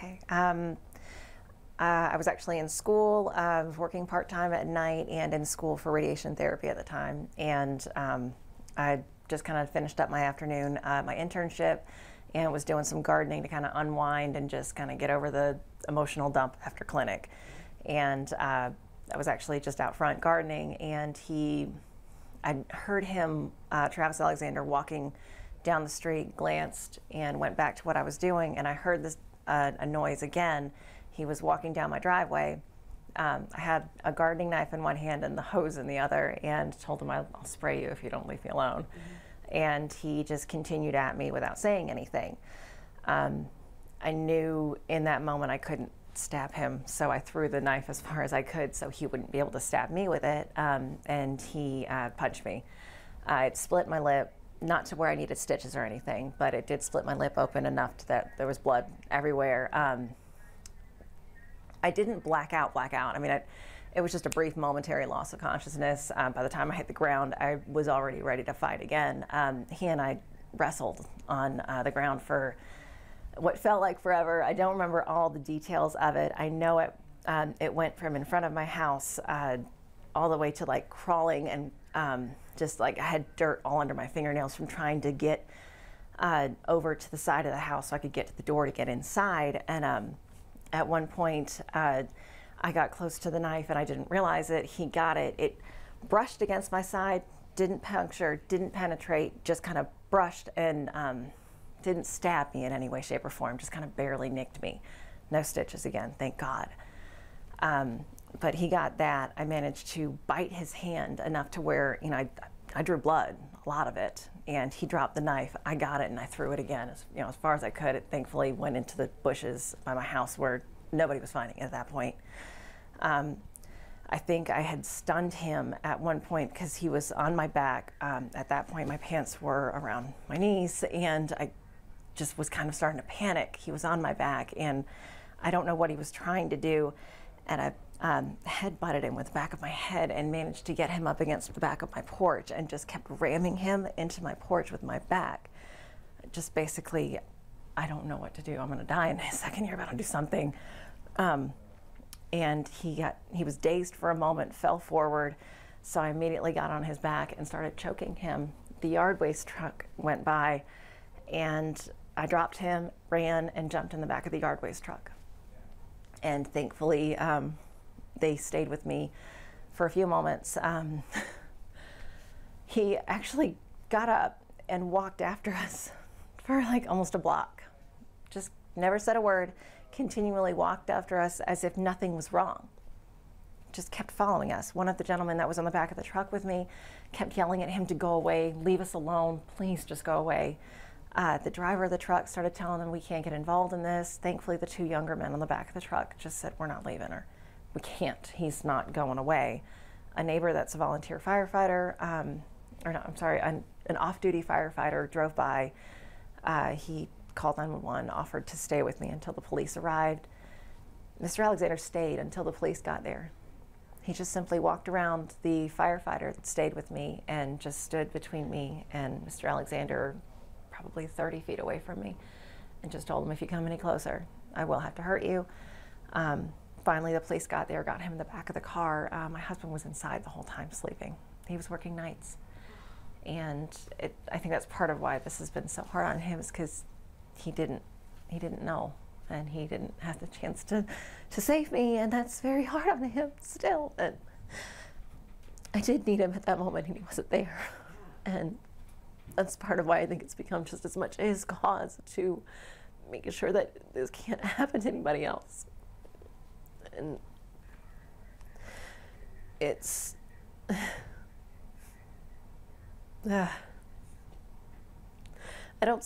Okay. I was actually in school, working part-time at night and in school for radiation therapy at the time. And I just kind of finished up my afternoon, my internship, and was doing some gardening to kind of unwind and just kind of get over the emotional dump after clinic. And I was actually just out front gardening, and I heard him, Travis Alexander, walking down the street, glanced, and went back to what I was doing, and I heard this a noise again. He was walking down my driveway. I had a gardening knife in one hand and the hose in the other, and told him, I'll spray you if you don't leave me alone. Mm-hmm. And he just continued at me without saying anything. I knew in that moment I couldn't stab him, so I threw the knife as far as I could so he wouldn't be able to stab me with it, and he punched me. It split my lip, not to where I needed stitches or anything, but it did split my lip open enough that there was blood everywhere. I didn't black out. I mean, it was just a brief momentary loss of consciousness. By the time I hit the ground, I was already ready to fight again. He and I wrestled on the ground for what felt like forever. I don't remember all the details of it. I know it went from in front of my house all the way to like crawling, and just like I had dirt all under my fingernails from trying to get over to the side of the house so I could get to the door to get inside. And at one point, I got close to the knife and I didn't realize it. He got it. It brushed against my side, didn't puncture, didn't penetrate, just kind of brushed, and didn't stab me in any way, shape, or form, just kind of barely nicked me. No stitches again, thank God. But he got that. I managed to bite his hand enough to where, you know, I drew blood, a lot of it, and he dropped the knife. I got it and I threw it again, as far as I could. It thankfully went into the bushes by my house where nobody was finding it at that point. I think I had stunned him at one point because he was on my back. At that point, my pants were around my knees, and I just was kind of starting to panic. He was on my back, and I don't know what he was trying to do, and I head-butted him with the back of my head and managed to get him up against the back of my porch and just kept ramming him into my porch with my back. Just basically, I don't know what to do. I'm going to die in a second here, but I'll do something. And he was dazed for a moment, fell forward, so I immediately got on his back and started choking him. The yard waste truck went by, and I dropped him, ran, and jumped in the back of the yard waste truck. And thankfully, they stayed with me for a few moments. He actually got up and walked after us for like almost a block. Just never said a word, continually walked after us as if nothing was wrong. Just kept following us. One of the gentlemen that was on the back of the truck with me kept yelling at him to go away, leave us alone, please just go away. The driver of the truck started telling him we can't get involved in this. Thankfully, the two younger men on the back of the truck just said, we're not leaving her. We can't, he's not going away. A neighbor that's a volunteer firefighter, an off-duty firefighter drove by. He called 911, offered to stay with me until the police arrived. Mr. Alexander stayed until the police got there. He just simply walked around. The firefighter stayed with me and just stood between me and Mr. Alexander, probably 30 feet away from me, and just told him, if you come any closer, I will have to hurt you. Finally, the police got there, got him in the back of the car. My husband was inside the whole time sleeping. He was working nights. And I think that's part of why this has been so hard on him, is because he didn't know, and he didn't have the chance to save me, and that's very hard on him still. And I did need him at that moment, and he wasn't there. And that's part of why I think it's become just as much his cause to making sure that this can't happen to anybody else. And it's I don't